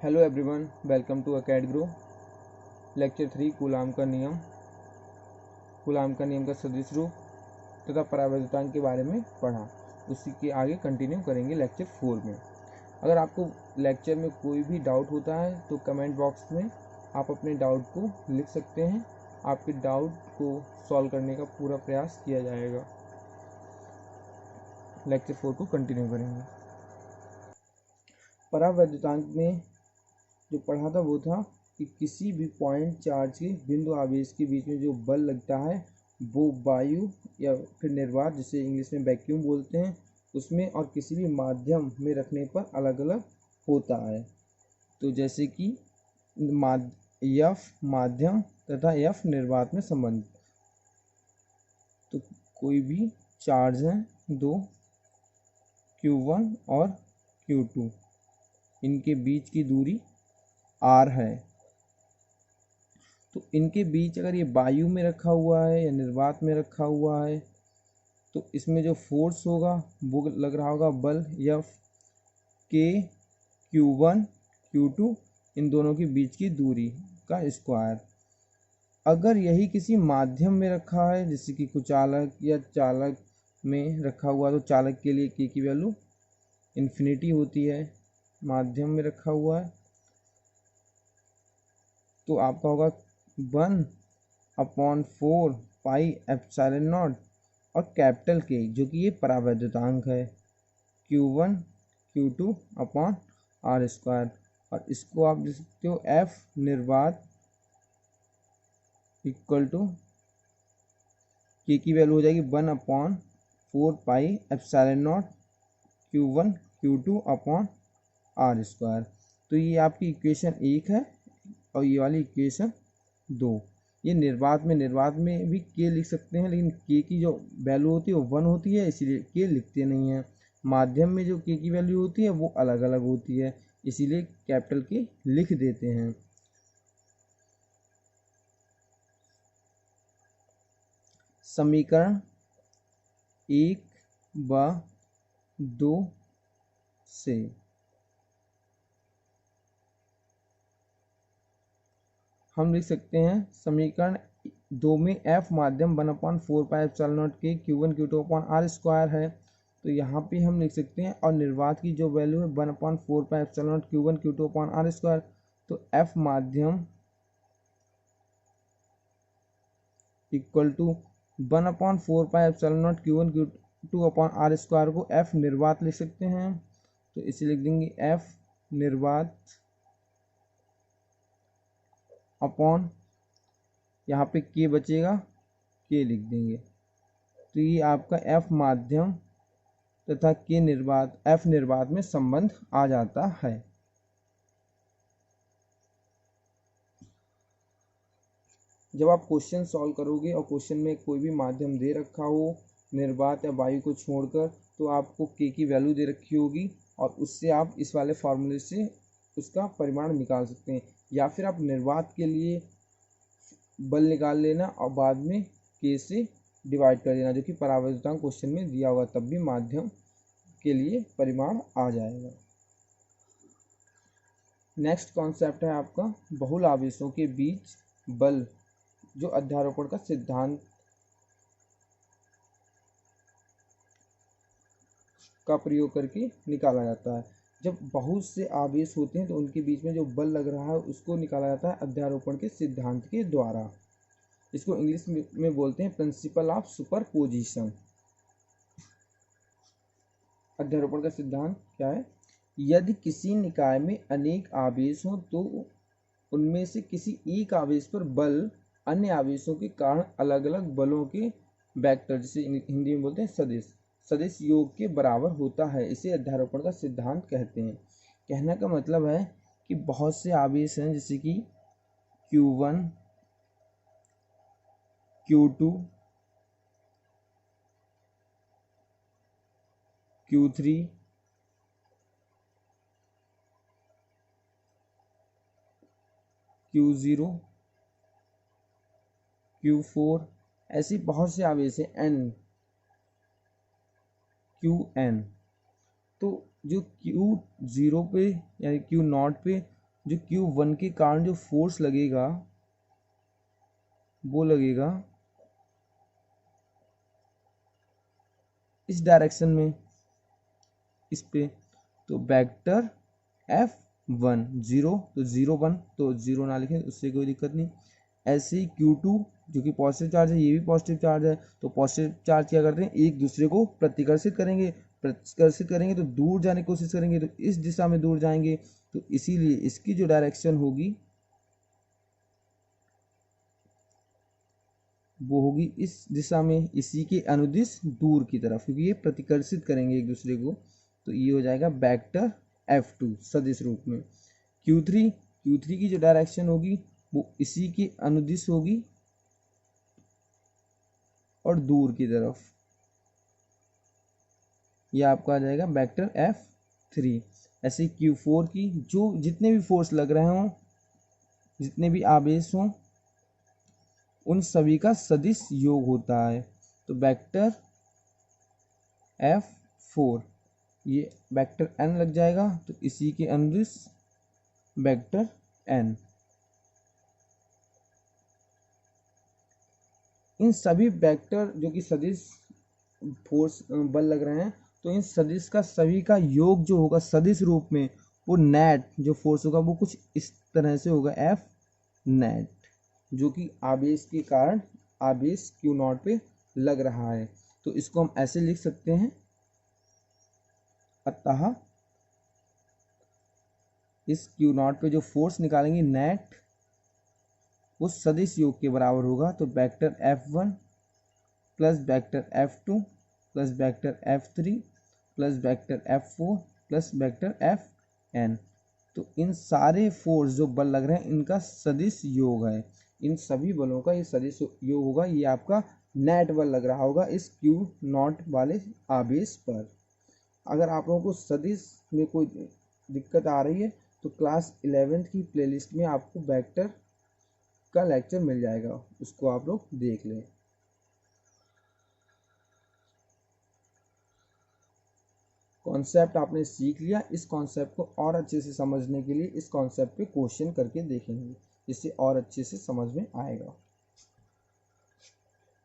Hello everyone, welcome to acad grow. Lecture 3 Coulomb का नियम का सदिश रूप तथा परावैद्युतांक के बारे में पढ़ा। उसी के आगे कंटिन्यू करेंगे लेक्चर 4 में। अगर आपको लेक्चर में कोई भी डाउट होता है तो कमेंट बॉक्स में आप अपने डाउट को लिख सकते हैं। आपके डाउट को सॉल्व करने का पूरा प्रयास किया जाएगा। लेक्चर 4 को कंटिन्यू करेंगे। परावैद्युतांक में जो पढ़ा था वो था कि किसी भी पॉइंट चार्ज के बिंदु आवेश के बीच में जो बल लगता है वो वायु या फिर निर्वात, जिसे इंग्लिश में वैक्यूम बोलते हैं, उसमें और किसी भी माध्यम में रखने पर अलग अलग होता है। तो जैसे कि एफ माध्यम तथा एफ निर्वात में संबंध। तो कोई भी चार्ज है दो, Q1 और Q2, इनके बीच की दूरी R है। तो इनके बीच अगर ये वायु में रखा हुआ है या निर्वात में रखा हुआ है तो इसमें जो फोर्स होगा वो लग रहा होगा बल F के Q1 Q2 इन दोनों के बीच की दूरी का स्क्वायर। अगर यही किसी माध्यम में रखा है जैसे कि कुचालक या चालक में रखा हुआ तो चालक के लिए K की वैल्यू इन्फिनिटी होती है। माध्यम में रखा हुआ है तो आपका होगा 1/4 पाई एप्सिलॉन नॉट और कैपिटल के, जो कि ये परावैद्युतांक है, Q1 Q2 upon R square. और इसको आप लिख सकते हो F निर्वात इक्वल टू K की वैल्यू हो जाएगी 1/4 pi epsilon naught Q1 Q2 upon R square. तो ये आपकी इक्वेशन 1 है और ये वाली इक्वेशन 2। ये निर्वात में भी K लिख सकते हैं, लेकिन K की जो वैल्यू होती है वो 1 होती है, इसीलिए K लिखते नहीं हैं। माध्यम में जो K की वैल्यू होती है वो अलग अलग होती है, इसीलिए कैपिटल K लिख देते हैं। समीकरण 1/2 से हम लिख सकते हैं समीकरण 2 में F माध्यम 1/4 पाई एप्सिलॉन नॉट के Q1 Q2 upon R square है। तो यहाँ पे हम लिख सकते हैं, और निर्वात की जो वैल्यू है 1/4 pi epsilon naught Q1 Q2 upon R square. तो F माध्यम equal to 1/4 pi epsilon naught Q1 Q2 upon R square को F निर्वात लिख सकते हैं। तो इसे लिख देंगे F निर्वात अपॉन, यहाँ पे K बचेगा, K लिख देंगे। तो ये आपका F माध्यम तथा F निर्वात में संबंध आ जाता है। जब आप क्वेश्चन सॉल्व करोगे और क्वेश्चन में कोई भी माध्यम दे रखा हो निर्वात या वायु को छोड़कर, तो आपको K की वैल्यू दे रखी होगी और उससे आप इस वाले फार्मूले से उसका परिमाण निकाल सकते हैं। या फिर आप निर्वात के लिए बल निकाल लेना और बाद में K से डिवाइड कर देना, जो कि परावैद्युतांक क्वेश्चन में दिया होगा, तब भी माध्यम के लिए परिमाण आ जाएगा। नेक्स्ट कॉन्सेप्ट है आपका बहुल आवेशों के बीच बल, जो अध्यारोपण का सिद्धांत का प्रयोग करके निकाला जाता है। जब बहुत से आवेश होते हैं तो उनके बीच में जो बल लग रहा है उसको निकाला जाता है अध्यारोपण के सिद्धांत के द्वारा। इसको इंग्लिश में बोलते हैं प्रिंसिपल ऑफ सुपरपोजिशन। अध्यारोपण का सिद्धांत क्या है? यदि किसी निकाय में अनेक आवेश हों तो उनमें से किसी एक आवेश पर बल अन्य आवेशों के कारण अलग अलग बलों के वेक्टर, जिसे हिंदी में बोलते हैं सदिश योग के बराबर होता है। इसे अध्यारोपण का सिद्धांत कहते हैं। कहने का मतलब है कि बहुत से आवेश हैं जैसे कि Q1 Q2 Q3 Q0 Q4, ऐसी बहुत से आवेश हैं Qn। तो जो Q0 पे यानी Q0 पे जो Q1 के कारण जो फोर्स लगेगा वो लगेगा इस डायरेक्शन में, इस पे। तो वेक्टर F1 0, तो 0 1, तो 0 ना लिखें, उससे कोई दिक्कत नहीं। ऐसे ही Q2 जो कि पॉजिटिव चार्ज है, ये भी पॉजिटिव चार्ज है, तो पॉजिटिव चार्ज क्या करते हैं, एक दूसरे को प्रतिकर्षित करेंगे। प्रतिकर्षित करेंगे तो दूर जाने की कोशिश करेंगे, तो इस दिशा में दूर जाएंगे। तो इसीलिए इसकी जो डायरेक्शन होगी वो होगी इस दिशा में, इसी के अनुदिश दूर की तरफ, क्योंकि ये प्रतिकर्षित करेंगे एक दूसरे को। तो ये हो जाएगा वेक्टर F2 सदिश रूप में। Q3 की जो डायरेक्शन होगी वो इसी के अनुदिश होगी और दूर की तरफ। ये आपका आ जाएगा वेक्टर F3। ऐसे Q4 की जो जितने भी फोर्स लग रहे हों, जितने भी आवेश हों, उन सभी का सदिश योग होता है। तो वेक्टर F4 ये वेक्टर n लग जाएगा, तो इसी के अनुदिश वेक्टर n। इन सभी वेक्टर जो कि सदिश फोर्स बल लग रहे हैं, तो इन सदिश का सभी का योग जो होगा सदिश रूप में, वो नेट जो फोर्स होगा वो कुछ इस तरह से होगा, F नेट, जो कि आवेश के कारण आवेश Q0 पे लग रहा है। तो इसको हम ऐसे लिख सकते हैं, अतः इस Q0 पे जो फोर्स निकालेंगे नेट, वो सदिश योग के बराबर होगा। तो vector F1 plus vector F2 plus vector F3 plus vector F4 plus vector Fn। तो इन सारे फोर्स जो बल लग रहे हैं इनका सदिश योग है। इन सभी बलों का ये सदिश योग होगा। ये आपका नेट बल लग रहा होगा इस Q0 वाले आवेश पर। अगर आप लोगों को सदिश में कोई दिक्कत आ रही है तो क्लास 11th की प्लेलिस्ट में आपको वेक्टर का लेक्चर मिल जाएगा, उसको आप लोग देख लें। कॉन्सेप्ट आपने सीख लिया। इस कॉन्सेप्ट को और अच्छे से समझने के लिए इस कॉन्सेप्ट पे क्वेश्चन करके देखेंगे, जिससे और अच्छे से समझ में आएगा।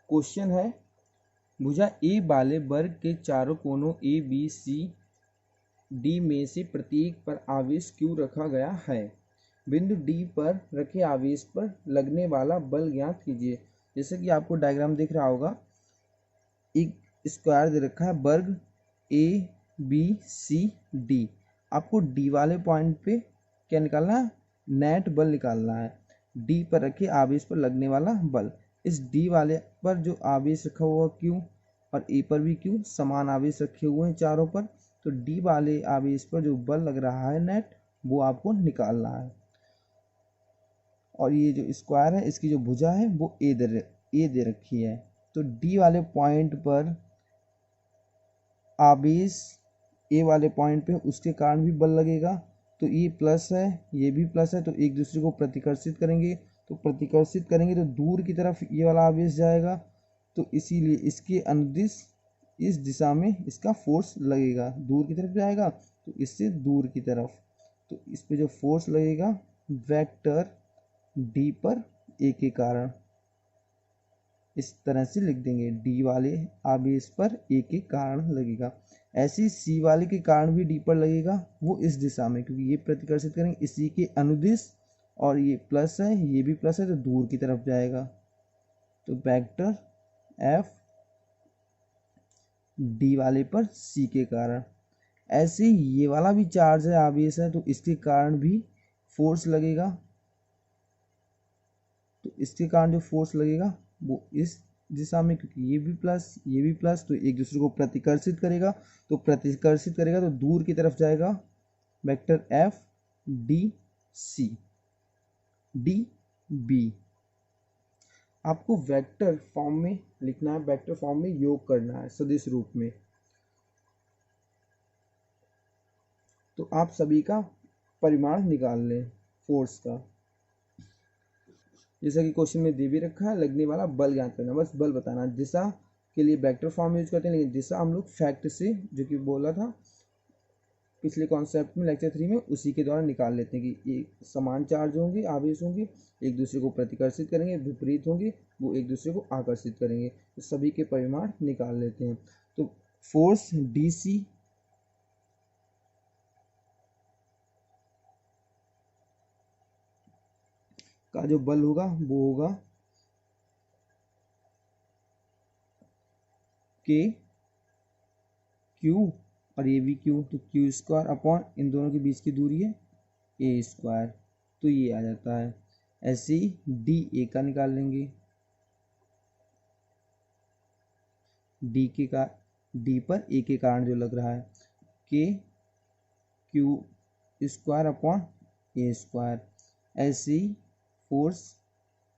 क्वेश्चन है, भुजा ए वाले वर्ग के चारों कोनों ए बी सी डी में से प्रत्येक पर आवेश Q रखा गया है। बिंदु डी पर रखे आवेश पर लगने वाला बल ज्ञात कीजिए। जैसे कि आपको डायग्राम दिख रहा होगा, एक स्क्वायर दे रखा है, वर्ग ABCD। आपको डी वाले पॉइंट पे क्या निकालना है, नेट बल निकालना है। डी पर रखे आवेश पर लगने वाला बल, इस डी वाले पर जो आवेश रखा हुआ Q और ए पर भी Q, समान आवेश रखे हुए हैं चारों पर। तो डी वाले आवेश पर जो बल लग रहा है नेट, वो आपको निकालना है। और ये जो स्क्वायर है इसकी जो भुजा है वो ए दे रखी है। तो डी वाले पॉइंट पर आवेश ए वाले पॉइंट पे, उसके कारण भी बल लगेगा। तो ये प्लस है, ये भी प्लस है, तो एक दूसरे को प्रतिकर्षित करेंगे। तो प्रतिकर्षित करेंगे तो दूर की तरफ ये वाला आवेश जाएगा, तो इसीलिए इसके अनुदिश इस दिशा में इसका फोर्स लगेगा, दूर की तरफ जाएगा तो इससे दूर की तरफ। तो इस पे जो फोर्स लगेगा वेक्टर डी पर ए के कारण, इस तरह से लिख देंगे, डी वाले आवेश पर ए के कारण लगेगा। ऐसे ही सी वाले के कारण भी डी पर लगेगा, वो इस दिशा में, क्योंकि ये प्रतिकर्षित करेंगे इसी के अनुदिश, और ये प्लस है ये भी प्लस है, तो दूर की तरफ जाएगा। तो वेक्टर एफ डी वाले पर सी के कारण। ऐसे ही ये वाला भी चार्ज है, आवेश है, तो इसके कारण भी फोर्स लगेगा। तो इसके कारण जो फोर्स लगेगा वो इस दिशा में, क्योंकि ये भी प्लस, तो एक दूसरे को प्रतिकर्षित करेगा। तो प्रतिकर्षित करेगा तो दूर की तरफ जाएगा, vector F D C D B. आपको वेक्टर फॉर्म में लिखना है, वेक्टर फॉर्म में योग करना है सदिश रूप में। तो आप सभी का परिमाण निकाल लें फोर्स का। जैसा कि क्वेश्चन में दे भी रखा है, लगने वाला बल ज्ञात करना, बस बल बताना। दिशा के लिए वेक्टर फॉर्म यूज करते हैं, लेकिन दिशा हम लोग फैक्ट से, जो कि बोला था, पिछले कॉन्सेप्ट में लेक्चर 3 में उसी के द्वारा निकाल लेते हैं कि ये समान चार्ज होंगे, आवेश होंगे, एक दूसरे को प्रतिकर्षित करेंगे, विपरीत होंगे, वो एक दूसरे को आकर्षित करेंगे, तो सभी के परिमाण निकाल लेते हैं। तो फोर्स DC का जो बल होगा वो होगा K Q और ये भी Q, तो Q स्क्वायर अपॉन इन दोनों के बीच की दूरी है A स्क्वायर, तो ये आ जाता है। ऐसे ही DA का निकाल लेंगे, D पर A के कारण जो लग रहा है K Q square upon A square. ऐसे ही फोर्स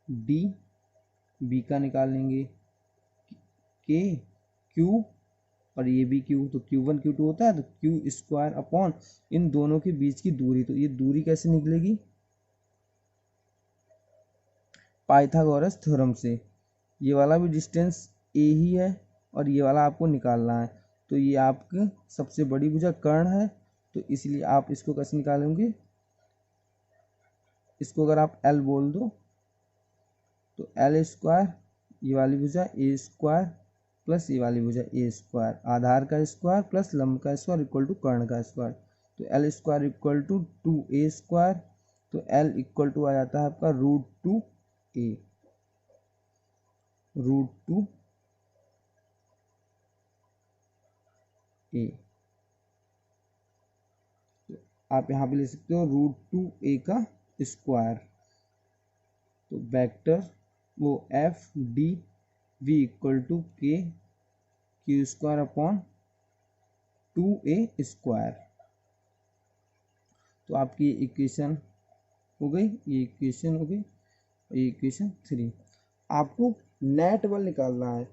B का निकाल लेंगे, K Q और ये भी Q, तो Q1 Q2 होता है, तो Q स्क्वायर अपॉन इन दोनों के बीच की दूरी, तो ये दूरी कैसे निकलेगी, पाइथागोरस थ्योरम से। ये वाला भी डिस्टेंस A ही है और ये वाला आपको निकालना है, तो ये आपकी सबसे बड़ी भुजा कर्ण है, तो इसलिए आप इसको कैसे निकालेंगे, इसको अगर आप L बोल दो तो L स्क्वायर, ये वाली भुजा A स्क्वायर प्लस ये वाली भुजा A स्क्वायर, आधार का स्क्वायर प्लस लंब का स्क्वायर इक्वल टू कर्ण का स्क्वायर, तो L square equal to 2A square, तो L इक्वल टू आ जाता है आपका √2A, √2A। तो आप यहाँ पे ले सकते हो √2A का स्क्वायर, तो वेक्टर वो FDV equal to Q square upon 2A square. तो आपकी इक्वेशन हो गई, ये इक्वेशन हो गई, ये इक्वेशन 3। आपको नेट बल निकालना है,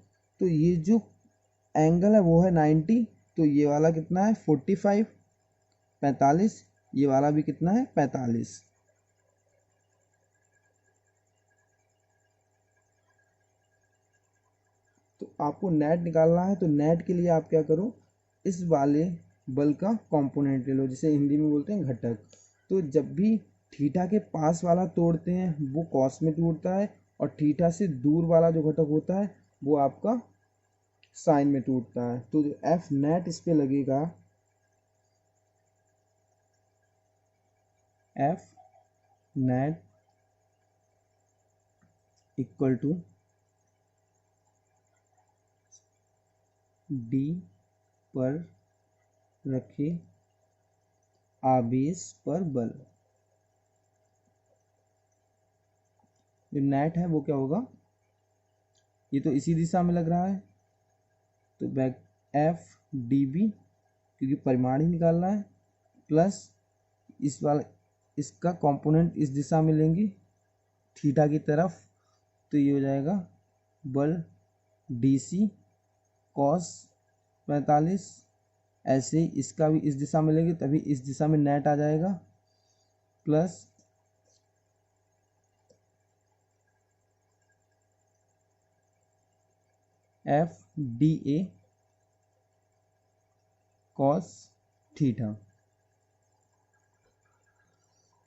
तो ये जो एंगल है वो है 90, तो ये वाला कितना है 45, 45, ये वाला भी कितना है 45। तो आपको नेट निकालना है, तो नेट के लिए आप क्या करो, इस वाले बल का कंपोनेंट ले लो, जिसे हिंदी में बोलते हैं घटक। तो जब भी थीटा के पास वाला तोड़ते हैं वो कॉस में टूटता है, और थीटा से दूर वाला जो घटक होता है वो आपका साइन में टूटता है। तो जो एफ नेट इस पे लगेगा, F net equal to D पर रखे आवेश पर बल। जो नेट है वो क्या होगा, ये तो इसी दिशा में लग रहा है, तो बैक एफ डी बी, क्योंकि परिमाण ही निकालना है, प्लस इस वाला इसका कंपोनेंट इस दिशा में लेंगे थीटा की तरफ, तो ये हो जाएगा बल डी सी कॉस 45। ऐसे ही इसका भी इस दिशा में लेंगे तभी इस दिशा में नेट आ जाएगा, plus F D A cos theta.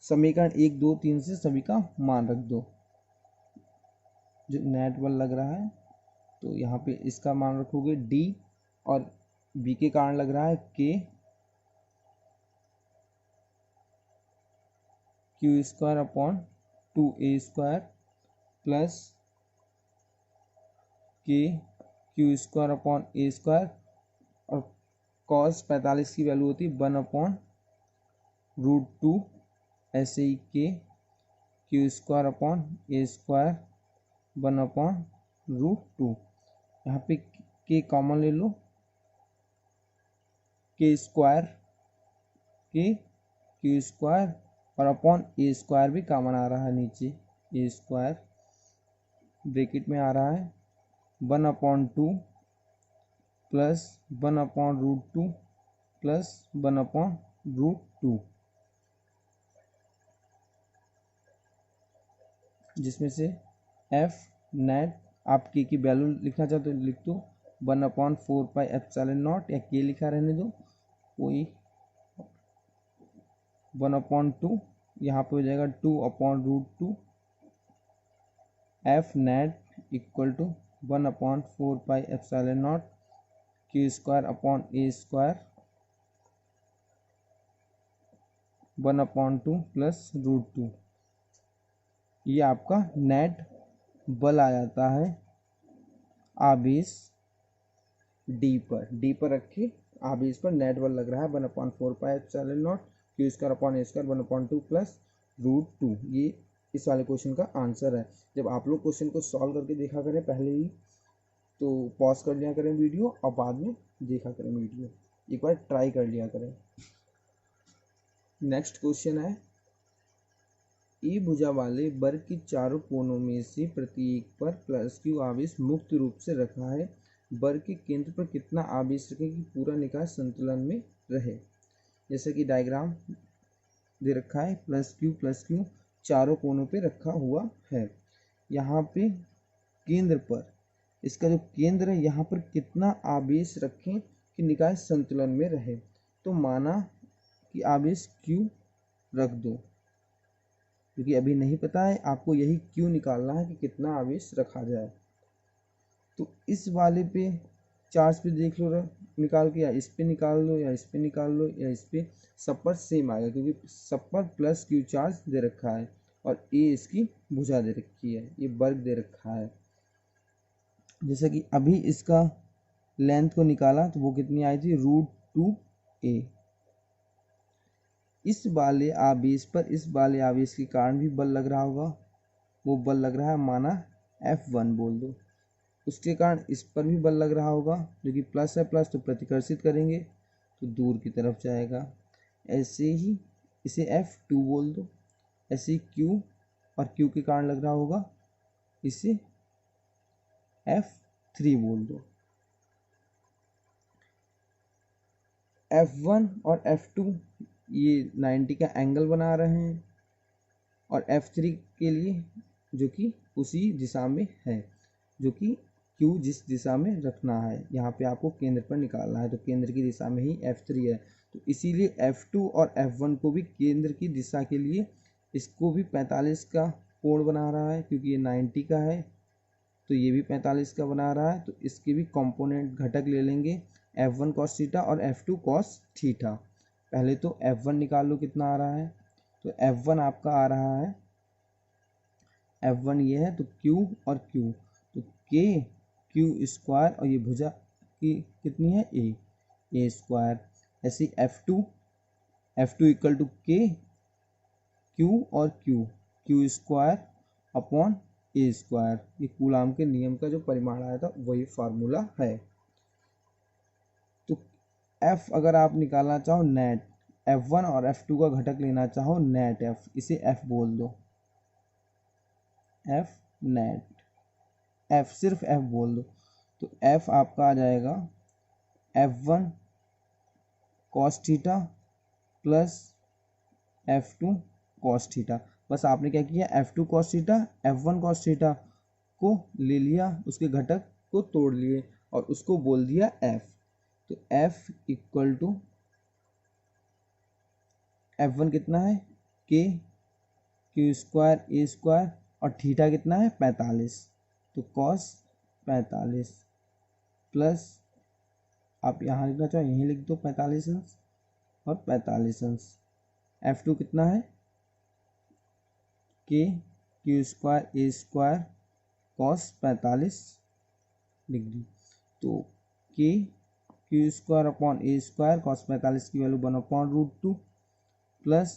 समीकरण 1 2 3 से सभी का मान रख दो। जो नेट बल लग रहा है तो यहाँ पे इसका मान रखोगे डी, और बी के कारण लग रहा है K Q square upon 2A square plus K Q square upon A square, और कॉस 45 की वैल्यू होती है 1/√2। ऐसे ही K Q square upon A square 1/√2। यहाँ पे के कॉमन ले लो, के स्क्वायर, के क्यू स्क्वायर और अपॉन A स्क्वायर भी कॉमन आ रहा है नीचे, A स्क्वायर ब्रैकेट में आ रहा है 1/2 प्लस 1/√2 प्लस 1/√2, जिसमें से एफ नेट आप के की वैल्यू लिखना चाहते हो लिख दो 1/4 पाई एप्सिलॉन नॉट, या के लिखा रहने दो, कोई 1/2, यहाँ पे हो जाएगा 2/√2 F net equal to 1/4πε0 Q² upon A² 1/2 plus √2। ये आपका नेट बल आ जाता है आवेश डी पर रखे आवेश पर नेट बल लग रहा है 1/4πε0 Q² अपॉन A² 1/2 प्लस √2। ये इस वाले क्वेश्चन का आंसर है। जब आप लोग क्वेश्चन को सॉल्व करके देखा करें पहले ही, तो पॉज कर लिया करें वीडियो और बाद में देखा करें वीडियो, एक बार ट्राई कर लिया करें। नेक्स्ट क्वेश्चन है, ए भुजा वाले वर्ग के चारों कोनों में से प्रत्येक पर प्लस Q आवेश मुक्त रूप से रखा है। वर्ग के केंद्र पर कितना आवेश रखें कि पूरा निकाय संतुलन में रहे। जैसे कि डायग्राम दे रखा है, प्लस Q चारों कोनों पे रखा हुआ है। यहाँ पे केंद्र पर, इसका जो केंद्र है यहाँ पर कितना आवेश रखें कि निकाय संतुलन में रहे। तो माना कि आवेश Q रख दो, क्योंकि अभी नहीं पता है आपको, यही Q निकालना है कि कितना आवेश रखा जाए। तो इस वाले पे चार्ज पे देख लो निकाल के, या इस पे निकाल लो या इस पे निकाल लो या इस पे, सब पर सेम आएगा क्योंकि सब पर प्लस Q चार्ज दे रखा है और A इसकी भुजा दे रखी है, ये वर्ग दे रखा है। जैसे कि अभी इसका लेंथ को निकाला तो वो कितनी आई थी, √2a। इस वाले आवेश पर इस वाले आवेश के कारण भी बल लग रहा होगा, वो बल लग रहा है माना F1 बोल दो। उसके कारण इस पर भी बल लग रहा होगा, जो कि प्लस है, प्लस तो प्रतिकर्षित करेंगे तो दूर की तरफ जाएगा। ऐसे ही इसे F2 बोल दो। ऐसे ही Q और Q के कारण लग रहा होगा, इसे F3 बोल दो। F1 और F2 ये 90 का एंगल बना रहे हैं, और F3 के लिए जो कि उसी दिशा में है, जो कि Q जिस दिशा में रखना है, यहाँ पे आपको केंद्र पर निकालना है, तो केंद्र की दिशा में ही F3 है। तो इसीलिए F2 और F1 को भी केंद्र की दिशा के लिए इसको भी 45 का कोण बना रहा है, क्योंकि ये 90 का है तो ये भी 45 का बना रहा है। तो इसके भी कंपोनेंट घटक ले लेंगे, F1 cos थीटा और F2 cos थीटा। पहले तो F1 निकाल लो कितना आ रहा है, तो F1 आपका आ रहा है, F1 ये है तो Q और Q, तो Q² और ये भुजा की कितनी है A²। ऐसे F2 इक्वल टू Q और Q² अपॉन A²। ये कूलाम के नियम का जो परिमाण आया था वही फार्मूला है। तो F अगर आप निकालना चाहो नेट, F1 और F2 का घटक लेना चाहो नेट F, इसे F बोल दो, F नेट, F सिर्फ F बोल दो। तो F आपका आ जाएगा F1 cos theta plus F2 cos theta. बस आपने क्या किया, F2 cos theta F1 cos theta को ले लिया, उसके घटक को तोड़ लिए और उसको बोल दिया F। तो F इक्वल टू F1 कितना है Q² A² और थीटा कितना है 45, तो cos 45 प्लस, आप यहाँ लिखना चाहो यहीं लिख दो 45 अंश और 45 अंश। F2 कितना है Q² A² cos 45 लिख दी, तो Q² अपॉन A² cos 45 की value 1/√2 plus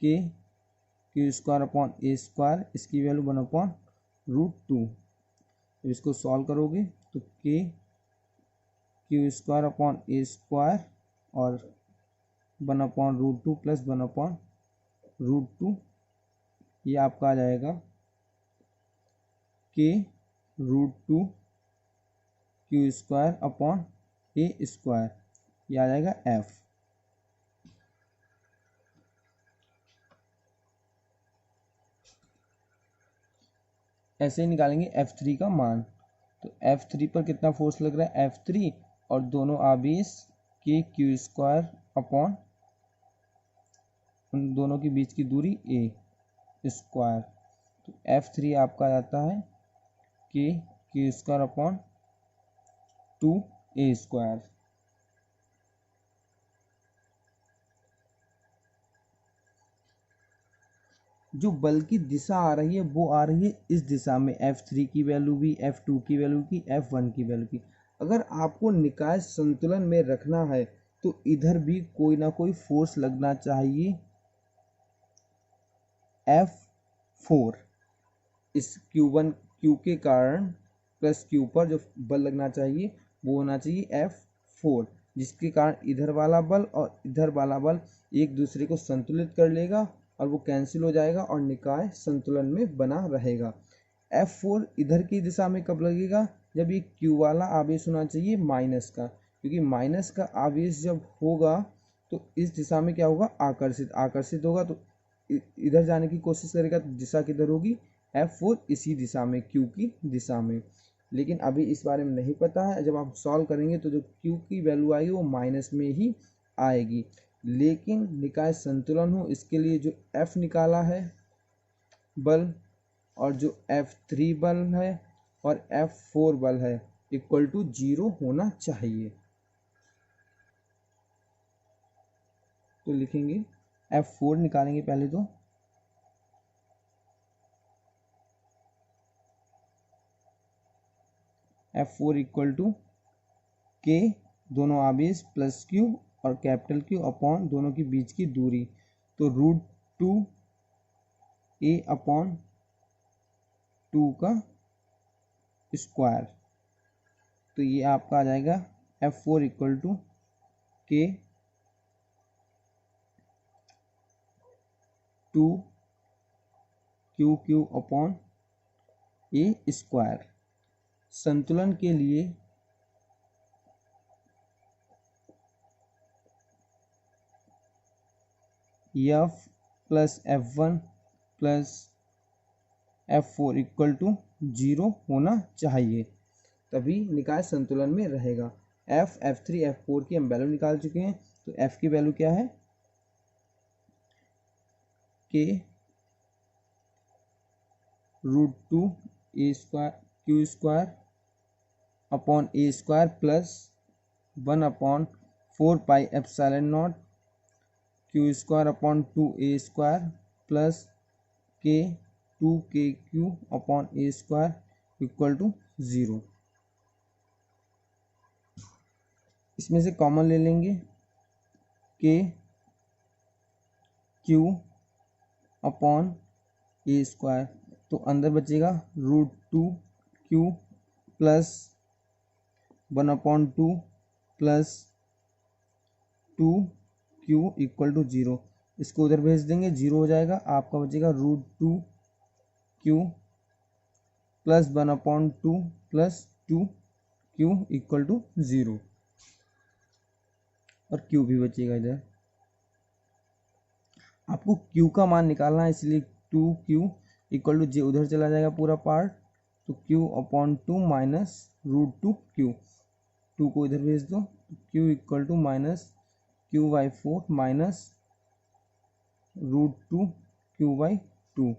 Q² upon A², इसकी वैल्यू 1/√2। तो इसको सॉल्व करोगे तो Q² अपॉन A² और 1/√2 प्लस 1/√2, ये आपका आ जाएगा K√2 Q² अपॉन A², ये आ जाएगा F। ऐसे ही निकालेंगे F3 का मान। तो F3 पर कितना फोर्स लग रहा है, F3 और दोनों आवेश Q² अपॉन उन दोनों के बीच की दूरी a स्क्वायर। तो F3 आपका आता है k square upon 2a square. जो बल की दिशा आ रही है वो आ रही है इस दिशा में, F3 की वैल्यू भी, F2 की वैल्यू की, F1 की वैल्यू की। अगर आपको निकाय संतुलन में रखना है तो इधर भी कोई ना कोई फोर्स लगना चाहिए, F4। इस Q1 Q के कारण प्लस Q पर जो बल लगना चाहिए वो होना चाहिए F4, जिसके कारण इधर वाला बल और इधर वाला बल एक दूसरे को संतुलित कर लेगा और वो कैंसिल हो जाएगा और निकाय संतुलन में बना रहेगा। F4 इधर की दिशा में कब लगेगा? जब ये Q वाला आवेश होना चाहिए माइनस का, क्योंकि माइनस का आवेश जब होगा तो इस दिशा में क्या होगा? आकर्षित होगा, तो इधर जाने की कोशिश करेगा तो दिशा किधर होगी? F4 इसी दिशा में, Q की दिशा में। लेकिन अभी इस बारे में नहीं पता है, जब आप सॉल्व करेंगे तो जो Q की वैल्यू आएगी वो माइनस में ही आएगी। लेकिन निकाय संतुलन हो इसके लिए जो F निकाला है बल और जो F3 बल है और F4 बल है इक्वल टू 0 होना चाहिए। तो लिखेंगे F4 निकालेंगे पहले तो F4 इक्वल टू K दोनों आवेश प्लस Q और कैपिटल Q अपॉन दोनों के बीच की दूरी, तो √2a अपॉन 2 का स्क्वायर। तो ये आपका आ जाएगा F4 equal to K 2QQ अपॉन a स्क्वायर। संतुलन के लिए F plus F1 plus F4 equal to 0 होना चाहिए, तभी निकाय संतुलन में रहेगा। F, F3, F4 की हम वैल्यू निकाल चुके हैं, तो F की वैल्यू क्या है? K √2a square Q square upon a square plus 1 upon 4 pi epsilon naught Q square upon 2a square plus K 2KQ upon a square equal to 0। इसमें से कॉमन ले लेंगे K Q upon a square, तो अंदर बचेगा √2Q plus 1/2 plus 2Q equal to 0। इसको उधर भेज देंगे, 0 हो जाएगा। आपका बचेगा √2Q plus 1/2 plus 2Q equal to 0, और Q भी बचेगा इधर। आपको Q का मान निकालना है, इसलिए 2Q इक्वल टू, जो उधर चला जाएगा पूरा पार्ट, तो Q अपॉन 2 माइनस √2Q, 2 को इधर भेज दो, Q equal to minus Q/4 minus √2Q/2। तो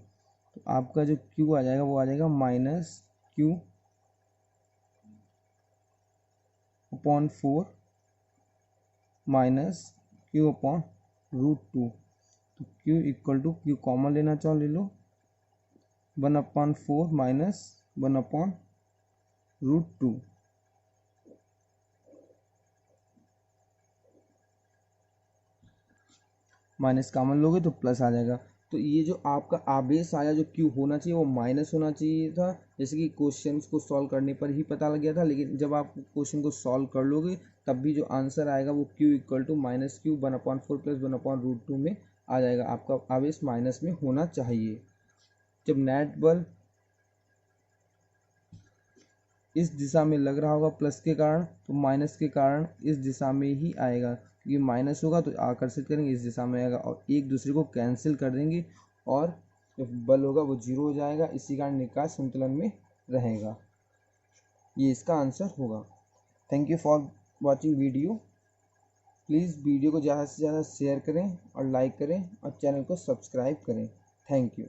आपका जो Q आ जाएगा वो आ जाएगा minus Q upon 4 minus Q upon √2। तो Q equal to, Q common लेना चाहो ले लो, 1/4 माइनस 1/√2। माइनस कॉमन लोगे तो प्लस आ जाएगा। तो ये जो आपका आवेश आया जो Q होना चाहिए वो माइनस होना चाहिए था, जैसे कि क्वेश्चन को सॉल्व करने पर ही पता लग गया था। लेकिन जब आप क्वेश्चन को सॉल्व कर लोगे तब भी जो आंसर आएगा वो Q equal to minus Q 1/4 plus 1/√2 में आ जाएगा। आपका आवेश माइनस में होना चाहिए। जब नेट बल इस दिशा में लग रहा होगा प्लस के कारण, तो माइनस के कारण इस दिशा में ही आएगा, क्योंकि माइनस होगा तो आकर्षित करेंगे इस दिशा में आएगा, और एक दूसरे को कैंसिल कर देंगे और जो बल होगा वो 0 हो जाएगा। इसी कारण निकाय संतुलन में रहेगा। ये इसका आंसर होगा। Thank you for watching video. Please video को ज़्यादा से ज़्यादा शेयर करें और लाइक करें और चैनल को सब्सक्राइब करें। Thank you.